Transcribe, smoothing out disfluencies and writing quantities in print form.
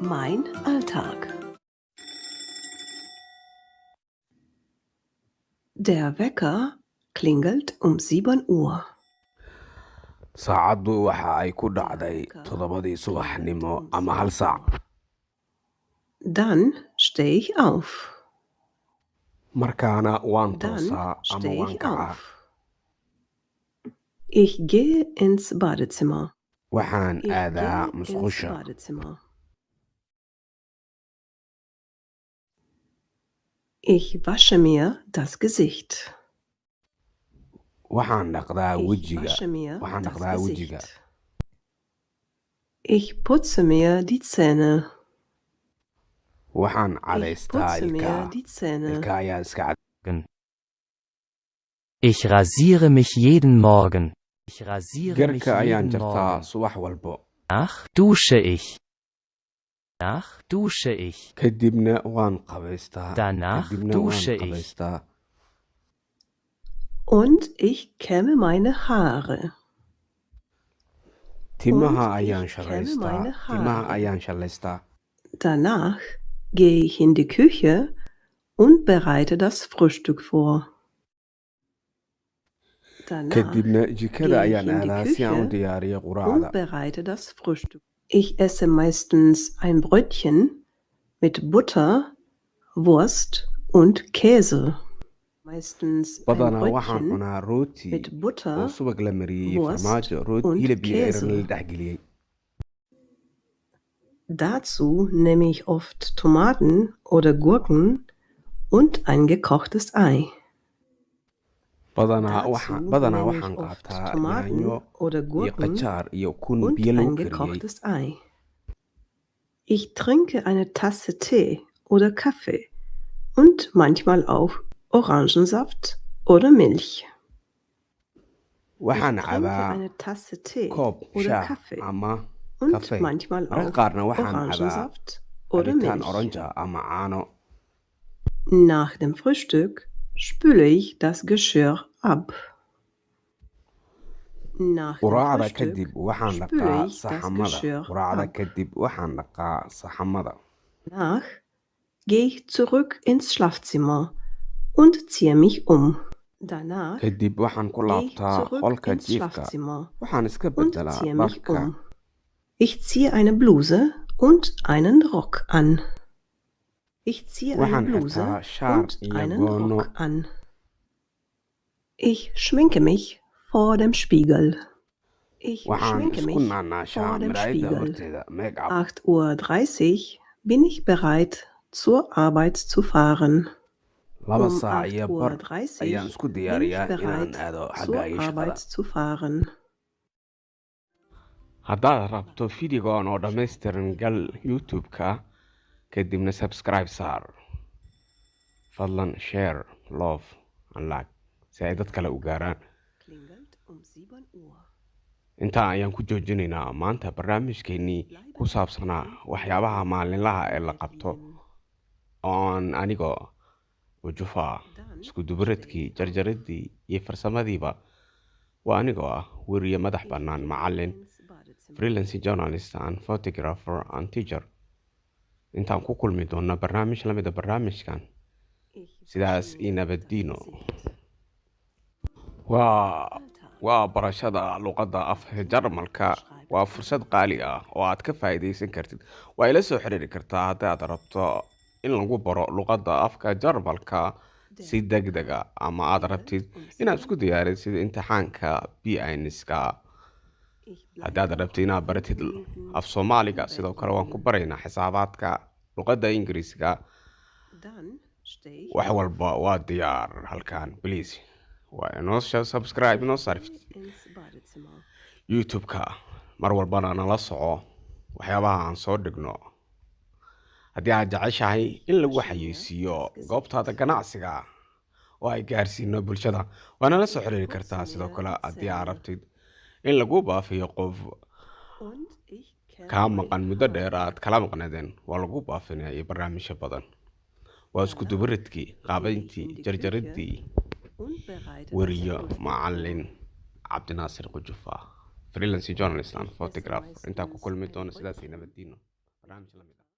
Mein Alltag. Der Wecker klingelt um 7 Uhr. saacaddu waxa ay ku Der dhacday Wecker 7:00 klingelt subaxnimo um ama 1 7 saac. Uhr. Dann stehe ich auf. Markaana waan Dann toosaa ama stehe waan ich kacaa. auf. Ich gehe ins Badezimmer. Waxaan Ich aadaa gehe ins musqusha. Badezimmer. Ich wasche mir das Gesicht. Waxaan dhaqdaa Ich wejiga. wasche mir Waxaan das dhaqdaa wejiga. Gesicht. Ich putze mir die Zähne. Waxaan Ich cadaystaa putze mir ilkaha. die Zähne. Ilkaha ayaa iska cad. Ich rasiere mich jeden Morgen. Ich rasiere mich Garka ayaan jeden jartaa Morgen. subax walbo. Danach dusche ich. Danach dusche ich. Kadibna waan qabaystaa. Danach Kadibna dusche waan ich. qabaystaa. Und ich kämme meine Haare. Timaha Und ayaan ich kämme shalaystaa. meine Timaha Haare. ayaan shalaystaa. Danach gehe ich in die Küche und bereite das Frühstück vor. Danach Kadibna jikada gehe ich ayaan in die aadaa si aan u Küche diyaariyo und quraacda. bereite das Frühstück. Ich esse meistens ein Brötchen mit Butter, Wurst und Käse. Meistens ein Badanaa waxaan Brötchen cunaa rooti mit oo Butter, subag la mariyey iyo Wurst farmaajo, und hilib iyo eran la Käse. dhexgeliyey. Dazu nehme ich oft Tomaten oder Gurken und ein gekochtes Ei. Badanaa Dazu waxaan nehme ich oft qaataa Tomaten yaanyo oder iyo Gurken qajaar iyo ukun und biyo lagu ein kariyey. gekochtes Ei. Ich trinke eine Tasse Tee oder Kaffee und manchmal auch Orangensaft oder Milch. Ich Waxaan trinke cabaa eine Tasse Tee koob oder shaah Kaffee ama und kafee. manchmal Mararka auch qaarna waxaan cabaa Orangensaft oder cabitaan Milch. orange ama caano. Nach dem Frühstück spüle ich das Geschirr ab. Nach dem Quraacda Frühstück kadib waxaan spüle dhaqaa ich das saxamada. Geschirr Quraacda ab. kadib waxaan dhaqaa saxamada. Danach gehe ich zurück ins Schlafzimmer und ziehe mich um. Danach Kadib waxaan ku gehe ich laabtaa zurück qolka ins jiifka. Schlafzimmer Waxaan iska und bedelaa ziehe mich dharka. um. Ich ziehe eine Bluse und einen Rock an. Ich ziehe eine Waxaan Bluse xirtaa shaar und iyo einen goono. Rock an. Ich schminke mich vor dem Spiegel. Ich Waxaan schminke isku mich naanaashaa vor dem miraayadda Spiegel. horteeda make-up. 8:30 Uhr bin ich bereit, zur Arbeit zu fahren. 2 Um saac iyo bar 8:30 ayaan Uhr isku bin ich diyaariyaa inaan bereit, aado zur xagga iyo Arbeit shaqada. zu fahren. Haddaad rabto fiidiyogan oo dhammaystiran gal YouTube-ka kadibna subscribe saar. Fadlan share, love and like si ay dad kale u gaaraan. Klingelt um 7 Uhr. Intaa ayaan ku joojinaynaa maanta barnaamijkeennii ku saabsanaa waxyaabaha maalinlaha ee la qabto oo aan anigoo ujufa isku dubaradkii jarjaradii iyo farsamadiiba waa anigoo ah weriye madax bannaan macallin freelance journalist and photographer and teacher. Intaan ku kulmi doona barnaamij la mid ah barnaamijkan sidaas ii nabaddiino. waa barashada luqadda afka Jarmalka waa fursad qaali ah oo aad ka faa'iideysan kartid. waa ila soo xiriiri kartaa haddii aad rabto in lagu baro luqadda afka Jarmalka si degdeg ah ama aad rabtid inaad isku diyaarisid imtixaanka B1-ska. haddii aad rabtid inaad baratid af Soomaaliga sidoo kale waan ku baraynaa xisaabaadka luqadda Ingiriiska. Dann stehe ich wax walba waa diyaar halkan please waa inoo subscribe inoo sarfid ins Badezimmer. YouTube-ka mar walbana nala soco waxyaabaha aan soo dhigno. haddii aad jeceshahay in lagu xayeysiiyo goobtaada ganacsiga oo ay gaarsiino bulshada waa nala soo xiriiri kartaa. sidoo kale haddii aad rabtid in lagu baafiyo qof Und ich kämme kaa meine maqan muddo Haare. dheer aad kala maqnaadeen waa lagu baafinaya iyo barnaamijyo badan. waa isku dubaridkii qaabayntii jarjaradii Und bereite weriyo das Frühstück macallin cabdinaasir qujufa freelance journalist and photographer. intaa ku kulmi doona sidaas iyo nabaddiino. barnaamij la mid ah